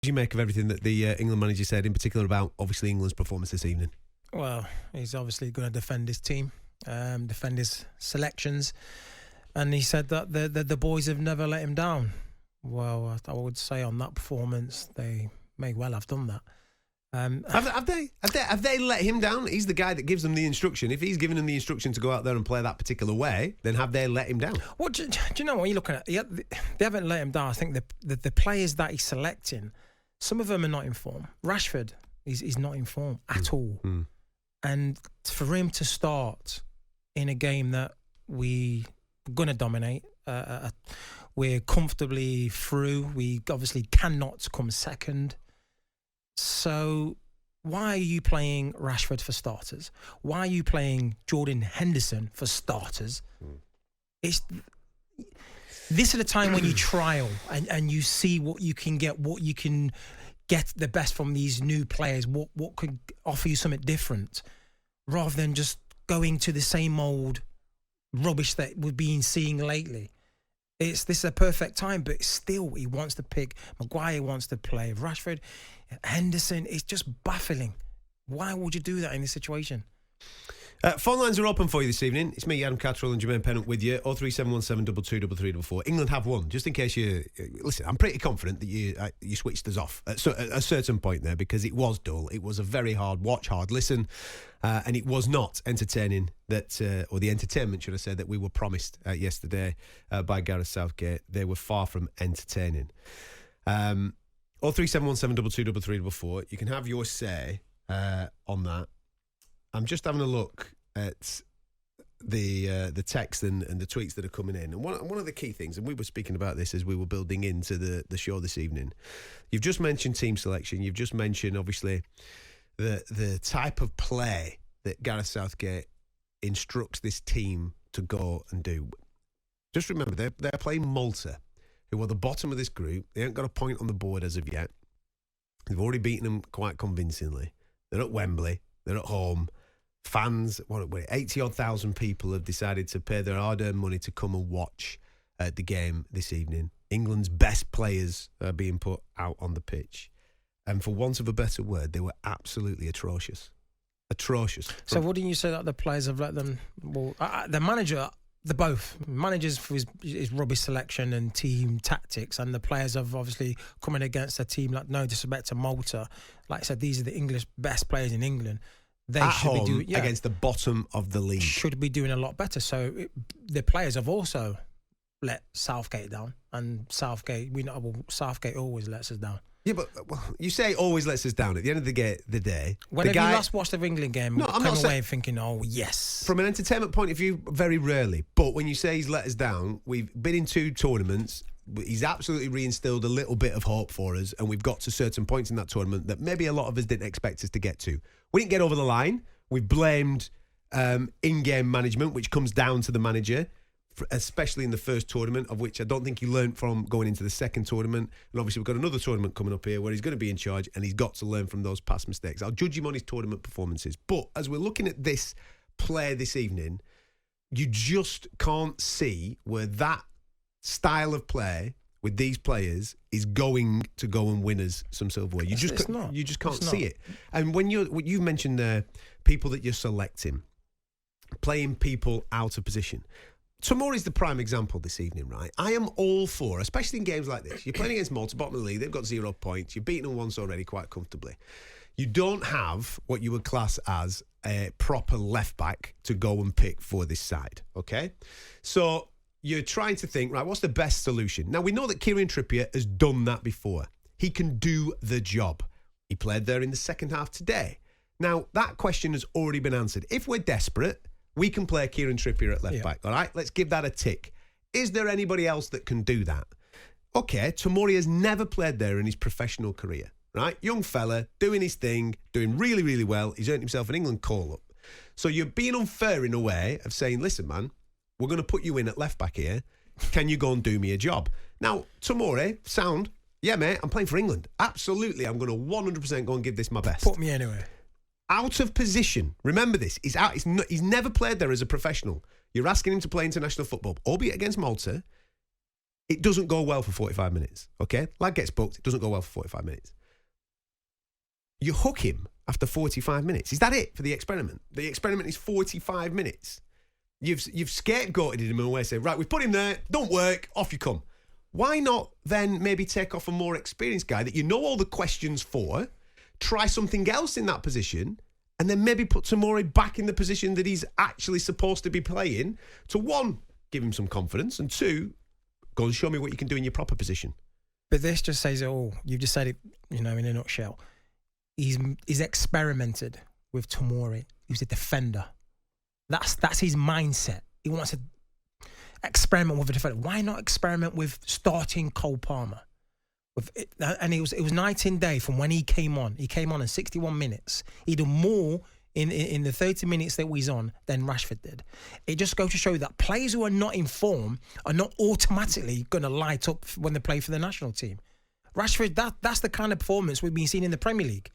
do you make of everything that the England manager said, in particular about, obviously, England's performance this evening? Well, he's obviously going to defend his team, defend his selections. And he said that the boys have never let him down. Well, I would say on that performance, they may well have done that. Have they let him down? He's the guy that gives them the instruction. If he's giving them the instruction to go out there and play that particular way, then have they let him down? Well, do you know what you're looking at? They haven't let him down. I think the players that he's selecting, some of them are not in form. Rashford, he's not in form at all. And for him to start in a game that we're going to dominate, we're comfortably through. We obviously cannot come second. So why are you playing Rashford for starters? Why are you playing Jordan Henderson for starters? This is the time when you trial and you see what you can get the best from these new players, what could offer you something different, rather than just going to the same old rubbish that we've been seeing lately. This is a perfect time, but still he wants to pick. Maguire wants to play. Rashford, Henderson, it's just baffling. Why would you do that in this situation? Phone lines are open for you this evening. It's me, Adam Catterall, and Jermaine Pennant with you. 03717 223344. England have won. Just in case you listen, I'm pretty confident that you switched us off at a certain point there, because it was dull. It was a very hard watch, hard listen, and it was not entertaining or the entertainment, should I say, that we were promised yesterday by Gareth Southgate. They were far from entertaining. 03717 223344. You can have your say on that. I'm just having a look at the text and the tweets that are coming in. And one of the key things, and we were speaking about this as we were building into the show this evening, you've just mentioned team selection. You've just mentioned, obviously, the type of play that Gareth Southgate instructs this team to go and do. Just remember, they're playing Malta, who are the bottom of this group. They haven't got a point on the board as of yet. They've already beaten them quite convincingly. They're at Wembley. They're at home. Fans, 80-odd thousand people have decided to pay their hard-earned money to come and watch the game this evening. England's best players are being put out on the pitch. And for want of a better word, they were absolutely atrocious. Atrocious. So wouldn't you say that the players have let them... Well, the manager... They're both managers for his rubbish selection and team tactics, and the players have obviously coming against a team like, no disrespect to Malta. Like I said, these are the English best players in England. They at should home, be doing against the bottom of the league. Should be doing a lot better. So the players have also let Southgate down, and Southgate always lets us down. Yeah, but you say always lets us down. At the end of the day... When have you last watched the England game? No, I'm not away and thinking, oh, yes. From an entertainment point of view, very rarely. But when you say he's let us down, we've been in 2 tournaments. He's absolutely reinstilled a little bit of hope for us, and we've got to certain points in that tournament that maybe a lot of us didn't expect us to get to. We didn't get over the line. We've blamed in-game management, which comes down to the manager, especially in the first tournament, of which I don't think he learned from going into the second tournament. And obviously we've got another tournament coming up here where he's going to be in charge, and he's got to learn from those past mistakes. I'll judge him on his tournament performances. But as we're looking at this play this evening, you just can't see where that style of play with these players is going to go and win us some silverware. You just can't see it. And when you've mentioned there people that you're selecting, playing people out of position. Tomori's the prime example this evening, right? I am all for, especially in games like this. You're playing against Malta, bottom of the league. They've got 0 points. You've beaten them once already quite comfortably. You don't have what you would class as a proper left-back to go and pick for this side, okay? So you're trying to think, right, what's the best solution? Now, we know that Kieran Trippier has done that before. He can do the job. He played there in the second half today. Now, that question has already been answered. If we're desperate, we can play Kieran Trippier at left back, all right? Let's give that a tick. Is there anybody else that can do that? Okay, Tomori has never played there in his professional career, right? Young fella, doing his thing, doing really, really well. He's earned himself an England call-up. So you're being unfair in a way of saying, listen, man, we're going to put you in at left back here. Can you go and do me a job? Now, Tomori, sound, yeah, mate, I'm playing for England. Absolutely, I'm going to 100% go and give this my best. Put me anyway. Out of position. Remember this. He's never played there as a professional. You're asking him to play international football, albeit against Malta. it doesn't go well for 45 minutes, okay? Lad gets booked, it doesn't go well for 45 minutes. You hook him after 45 minutes. Is that it for the experiment? The experiment is 45 minutes. You've scapegoated him in a way, say, right, we've put him there, don't work, off you come. Why not then maybe take off a more experienced guy that you know all the questions for, try something else in that position, and then maybe put Tomori back in the position that he's actually supposed to be playing to, one, give him some confidence, and two, go and show me what you can do in your proper position. But this just says it all. You've just said it, in a nutshell. He's experimented with Tomori. He was a defender. That's his mindset. He wants to experiment with a defender. Why not experiment with starting Cole Palmer? And it was night and day from when he came on. He came on in 61 minutes. He did more in the 30 minutes that he's on than Rashford did. It just goes to show that players who are not in form are not automatically going to light up when they play for the national team. Rashford, that's the kind of performance we've been seeing in the Premier League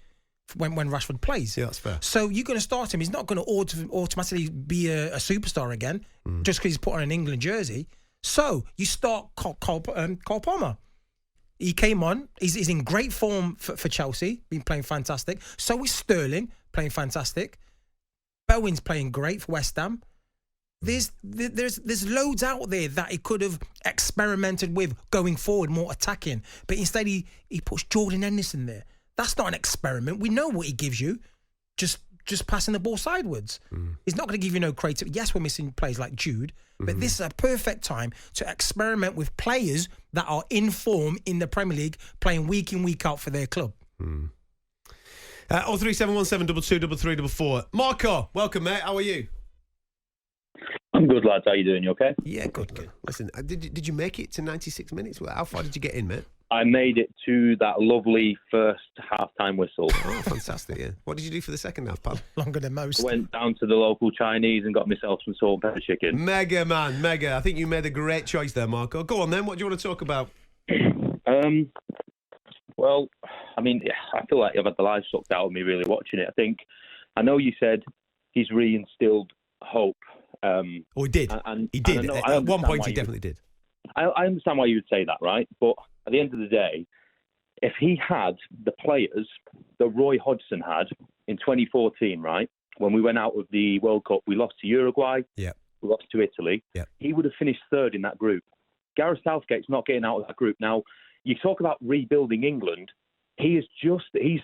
when Rashford plays. Yeah, that's fair. So you're going to start him. He's not going to automatically be a superstar again just because he's put on an England jersey. So you start Cole Palmer. He came on. He's in great form for Chelsea, been playing fantastic. So is Sterling, playing fantastic. Bowen's playing great for West Ham. There's loads out there that he could have experimented with going forward, more attacking. But instead he puts Jordan Henderson there. That's not an experiment. We know what he gives you. Just passing the ball sideways. He's not going to give you no creativity. Yes, we're missing players like Jude, but this is a perfect time to experiment with players that are in form in the Premier League, playing week in, week out for their club. 03717 223344. Marco, welcome, mate. How are you? I'm good, lads. How you doing? You okay? Yeah, good. Listen, did you make it to 96 minutes? How far did you get in, mate? I made it to that lovely first half-time whistle. Oh, fantastic, yeah. What did you do for the second half, pal? Longer than most. Went down to the local Chinese and got myself some salt and pepper chicken. Mega, man, mega. I think you made a great choice there, Marco. Go on then, what do you want to talk about? Well, I mean, I feel like I've had the life sucked out of me really watching it. I know you said he's reinstilled hope. He did. He did. At one point, he definitely did. I understand why you would say that, right? But at the end of the day, if he had the players that Roy Hodgson had in 2014, right, when we went out of the World Cup, we lost to Uruguay, we lost to Italy, he would have finished third in that group. Gareth Southgate's not getting out of that group. Now, you talk about rebuilding England. He's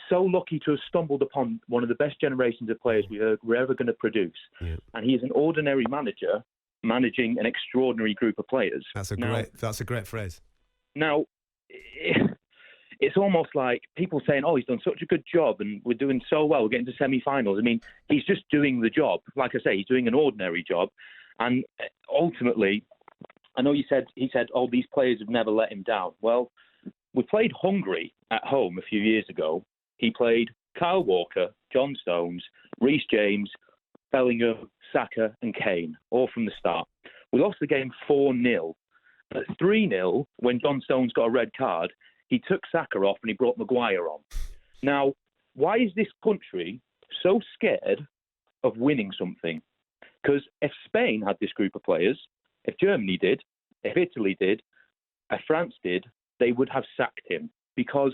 so lucky to have stumbled upon one of the best generations of players we're ever going to produce. Yeah. And he is an ordinary manager managing an extraordinary group of players. That's a great phrase. Now, it's almost like people saying, oh, he's done such a good job and we're doing so well, we're getting to semi-finals. I mean, he's just doing the job. Like I say, he's doing an ordinary job. And ultimately, I know he said, oh, these players have never let him down. Well, we played Hungary at home a few years ago. He played Kyle Walker, John Stones, Reece James, Bellingham, Saka and Kane, all from the start. We lost the game 4-0. At 3-0, when John Stones got a red card, he took Saka off and he brought Maguire on. Now, why is this country so scared of winning something? Because if Spain had this group of players, if Germany did, if Italy did, if France did, they would have sacked him. Because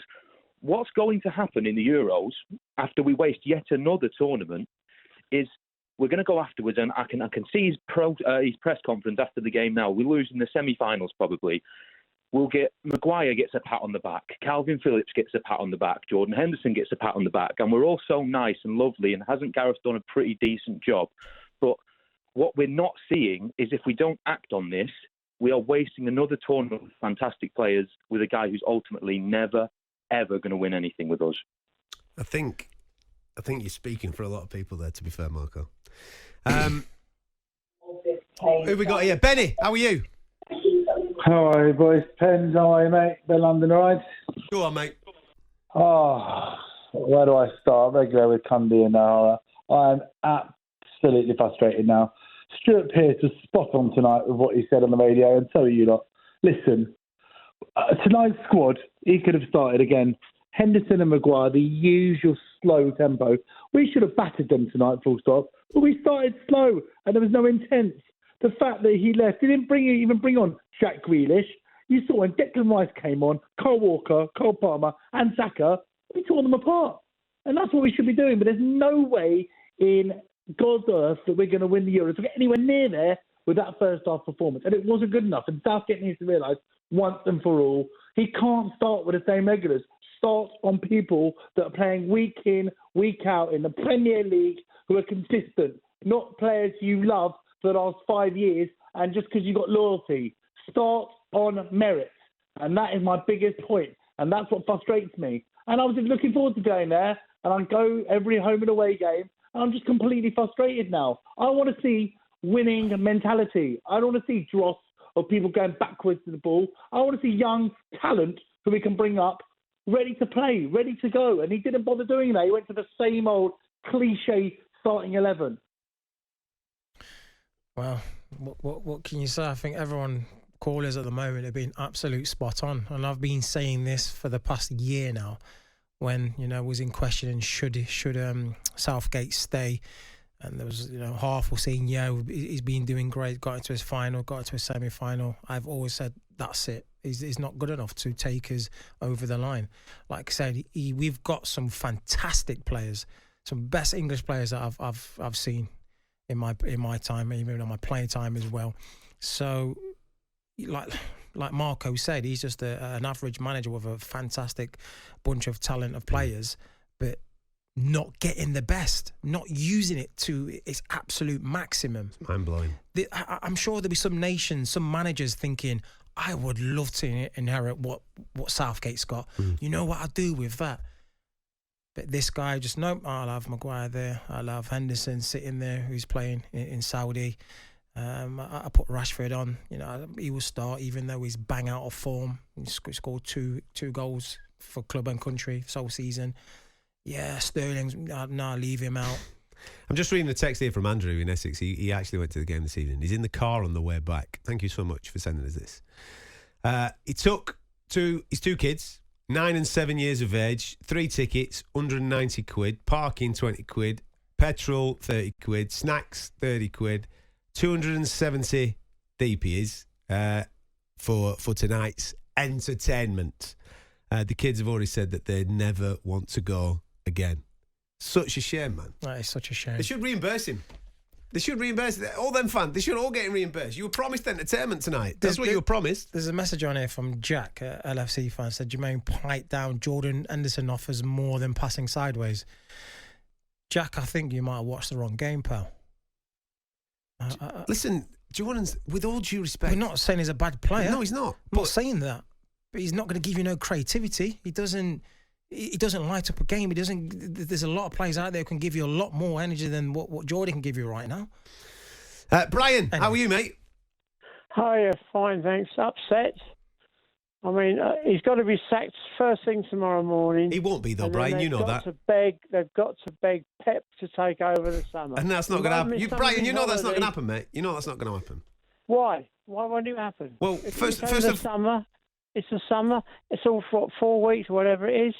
what's going to happen in the Euros after we waste yet another tournament is we're going to go afterwards, and I can see his press conference after the game now. We lose in the semi-finals probably. Maguire gets a pat on the back. Calvin Phillips gets a pat on the back. Jordan Henderson gets a pat on the back. And we're all so nice and lovely, and hasn't Gareth done a pretty decent job? But what we're not seeing is if we don't act on this, we are wasting another tournament with fantastic players with a guy who's ultimately never, ever going to win anything with us. I think you're speaking for a lot of people there, to be fair, Marco. Who we got here? Benny, how are you? How are you, boys? Pens, how are you, mate? Ben London, all right? Go on, mate. Oh, where do I start? Regular with Cundy and Nara. I am absolutely frustrated now. Stuart Pearce was spot on tonight with what he said on the radio, and so are you lot. Listen, tonight's squad, he could have started again. Henderson and Maguire, the usual slow tempo. We should have battered them tonight, full stop. But we started slow, and there was no intent. The fact that he left, he didn't even bring on Jack Grealish. You saw when Declan Rice came on, Kyle Walker, Cole Palmer, and Saka, we tore them apart. And that's what we should be doing. But there's no way in God's earth that we're going to win the Euros. To get anywhere near there with that first half performance. And it wasn't good enough. And Southgate needs to realise once and for all, he can't start with the same regulars. Start on people that are playing week in, week out in the Premier League who are consistent, not players you love for the last 5 years and just because you've got loyalty. Start on merit. And that is my biggest point. And that's what frustrates me. And I was just looking forward to going there and I go every home and away game and I'm just completely frustrated now. I want to see winning mentality. I don't want to see dross or people going backwards to the ball. I want to see young talent who we can bring up ready to play, ready to go. And he didn't bother doing that. He went to the same old cliche starting 11. Well, what can you say? I think everyone, callers at the moment, have been absolute spot on. And I've been saying this for the past year now when, was in question and should Southgate stay. And there was, half were saying, yeah, he's been doing great, got into his final, got into his semi-final. I've always said, that's it. He's not good enough to take us over the line. Like I said, we've got some fantastic players, some best English players that I've seen in my time, even on my playing time as well. So, like Marco said, he's just an average manager with a fantastic bunch of talent of players, but not getting the best, not using it to its absolute maximum. It's mind-blowing. I'm sure there'll be some nations, some managers thinking, I would love to inherit what Southgate's got. You know what I'll do with that? But this guy just, nope, I'll have Maguire there. I'll have Henderson sitting there who's playing in Saudi. I put Rashford on. He will start even though he's bang out of form. He scored two goals for club and country this whole season. Yeah, Sterling's, no, leave him out. I'm just reading a text here from Andrew in Essex. He actually went to the game this evening. He's in the car on the way back. Thank you so much for sending us this. He took his two kids, 9 and 7 years of age, 3 tickets, 190 quid, parking 20 quid, petrol 30 quid, snacks 30 quid, 270 DPs for tonight's entertainment. The kids have already said that they never want to go again. Such a shame, man. That is such a shame. They should reimburse him. They should reimburse all them fans. They should all get reimbursed. You were promised entertainment tonight. That's what you were promised. There's a message on here from Jack, LFC fan, said Jermaine pipe down. Jordan Henderson offers more than passing sideways. Jack, I think you might have watched the wrong game, pal. Listen, Jordan's, with all due respect, we're not saying he's a bad player. No, he's not. I'm not saying that. But he's not going to give you no creativity. He doesn't light up a game. There's a lot of players out there who can give you a lot more energy than what Jordan can give you right now. Brian, How are you, mate? Hi, fine, thanks. Upset. I mean, he's got to be sacked first thing tomorrow morning. He won't be, though, Brian. You know that. They've got to beg Pep to take over the summer. And that's not going to happen. Brian, you know that's not going to happen, mate. You know that's not going to happen. Why? Why won't it happen? Well, first of summer. It's the summer. It's all for 4 weeks or whatever it is.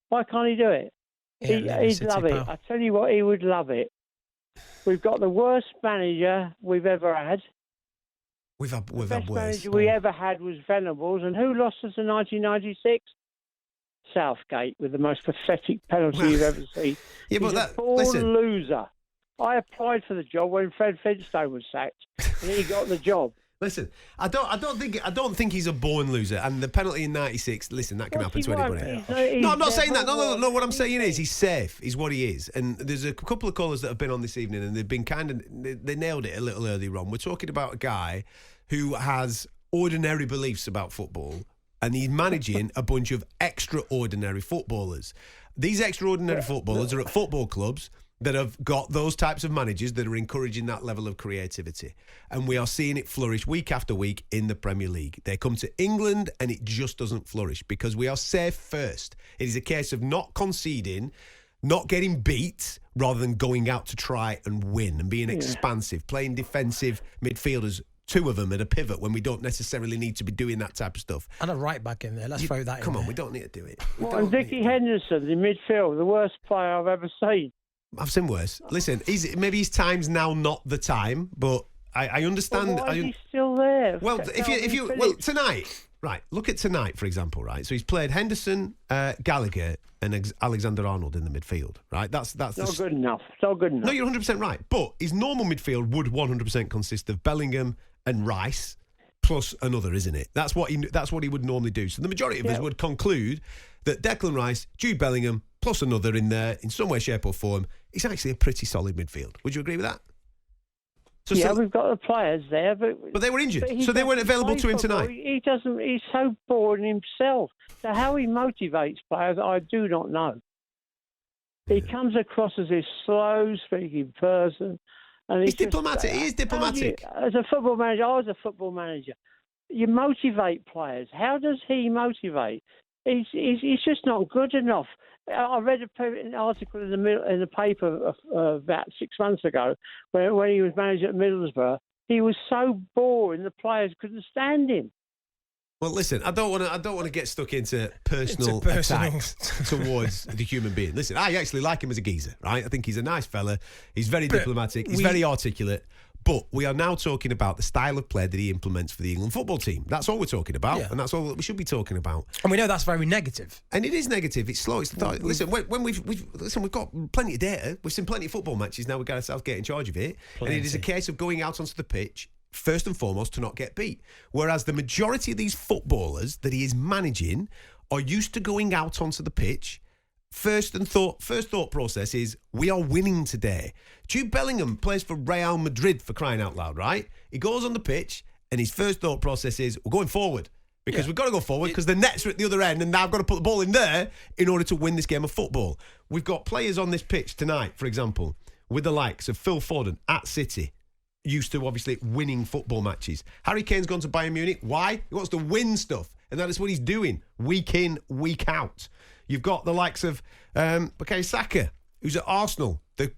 Why can't he do it? Yeah, he'd love it. I tell you what, he would love it. We've got the worst manager we've ever had. We've had worse. The best manager we ever had was Venables. And who lost us in 1996? Southgate, with the most pathetic penalty you've ever seen. Yeah, He's a born loser. I applied for the job when Fred Flintstone was sacked, and he got the job. Listen, I don't think he's a born loser. And the penalty in '96, listen, that can happen to anybody. No, I'm not saying that. No. What I'm saying is he's safe. Is what he is. And there's a couple of callers that have been on this evening, and they've been they nailed it a little earlier on. We're talking about a guy who has ordinary beliefs about football, and he's managing a bunch of extraordinary footballers. These extraordinary footballers are at football clubs that have got those types of managers that are encouraging that level of creativity. And we are seeing it flourish week after week in the Premier League. They come to England and it just doesn't flourish because we are safe first. It is a case of not conceding, not getting beat, rather than going out to try and win and being expansive, playing defensive midfielders, 2 of them at a pivot when we don't necessarily need to be doing that type of stuff. And a right back in there. Let's throw that in. Come on, there. we don't need to do it. And Vicky Henderson in midfield, the worst player I've ever seen. I've seen worse. Listen, maybe his time's now not the time, but I understand. But why is he still there? Well, if you tonight, Right, look at tonight, for example, right? So he's played Henderson, Gallagher and Alexander-Arnold in the midfield, right? That's Not good enough. It's not good enough. No, you're 100% right. But his normal midfield would 100% consist of Bellingham and Rice plus another, isn't it? That's what he would normally do. So the majority of us would conclude that Declan Rice, Jude Bellingham plus another in there in some way, shape or form is actually a pretty solid midfield. Would you agree with that? So, we've got the players there, but they were injured, so they weren't available to him tonight. He doesn't. He's so bored in himself. So how he motivates players, I do not know. He comes across as this slow-speaking person, and he's diplomatic. He is diplomatic. As a football manager, I was a football manager. You motivate players. How does he motivate? He's just not good enough. I read an article in the paper about 6 months ago when he was manager at Middlesbrough. He was so boring the players couldn't stand him. Well, listen, I don't want to get stuck into personal attacks towards the human being. Listen, I actually like him as a geezer, right? I think he's a nice fella. He's very diplomatic. He's very articulate. But we are now talking about the style of play that he implements for the England football team. That's all we're talking about, and that's all that we should be talking about. And we know that's very negative. And it is negative. It's slow. Listen, when we've got plenty of data. We've seen plenty of football matches now with Gareth Southgate in charge of it, and it is a case of going out onto the pitch first and foremost to not get beat. Whereas the majority of these footballers that he is managing are used to going out onto the pitch. First thought process is, we are winning today. Jude Bellingham plays for Real Madrid, for crying out loud, right? He goes on the pitch and his first thought process is, we're going forward. Because we've got to go forward because the nets are at the other end and now I've got to put the ball in there in order to win this game of football. We've got players on this pitch tonight, for example, with the likes of Phil Foden at City, used to obviously winning football matches. Harry Kane's gone to Bayern Munich. Why? He wants to win stuff. And that is what he's doing, week in, week out. You've got the likes of Bukayo Saka, who's at Arsenal. They're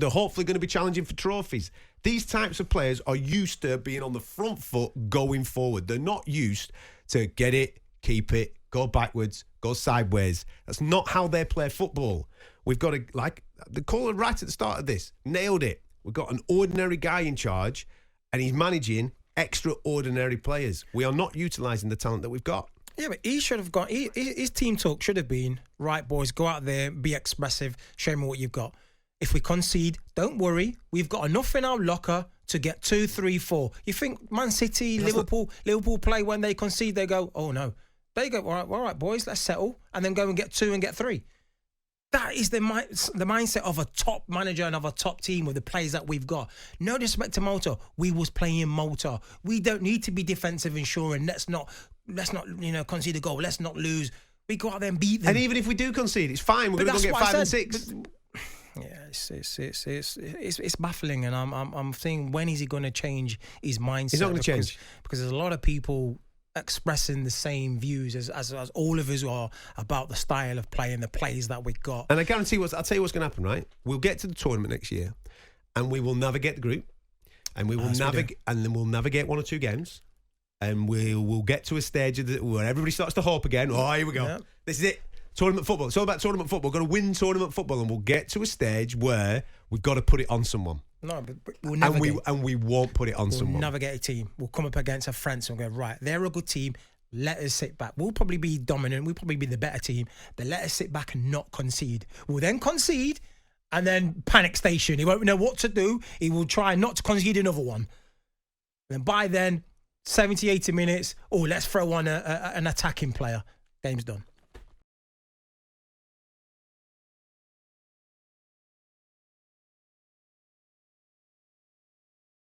hopefully going to be challenging for trophies. These types of players are used to being on the front foot going forward. They're not used to get it, keep it, go backwards, go sideways. That's not how they play football. We've got the caller right at the start of this, nailed it. We've got an ordinary guy in charge and he's managing extraordinary players. We are not utilising the talent that we've got. Yeah, but he should have got... His team talk should have been, right, boys, go out there, be expressive, show me what you've got. If we concede, don't worry. We've got enough in our locker to get 2, 3, 4. You think Man City, Liverpool play when they concede, they go, oh, no. They go, all right, boys, let's settle, and then go and get 2 and get 3. That is the mindset of a top manager and of a top team with the players that we've got. No disrespect to Malta. We was playing Malta. We don't need to be defensive ensuring. Let's not concede a goal. Let's not lose. We go out there and beat them. And even if we do concede, it's fine. We're going to go get 5 and 6. It's baffling, and I'm thinking, when is he going to change his mindset? He's not going to change because there's a lot of people expressing the same views as all of us are about the style of play and the plays that we got. And I guarantee I'll tell you what's going to happen, right? We'll get to the tournament next year and we will navigate the group and we'll navigate 1 or 2 games and we'll get to a stage where everybody starts to hope again. Oh, here we go. Yeah. This is it. Tournament football. It's all about tournament football. We've got to win tournament football and we'll get to a stage where we've got to put it on someone. No, but we'll never we won't put it on someone. We'll never get a team. We'll come up against a France and go, right, they're a good team. Let us sit back. We'll probably be dominant. We'll probably be the better team. But let us sit back and not concede. We'll then concede and then panic station. He won't know what to do. He will try not to concede another one. And by then, 70, 80 minutes, let's throw on an attacking player. Game's done.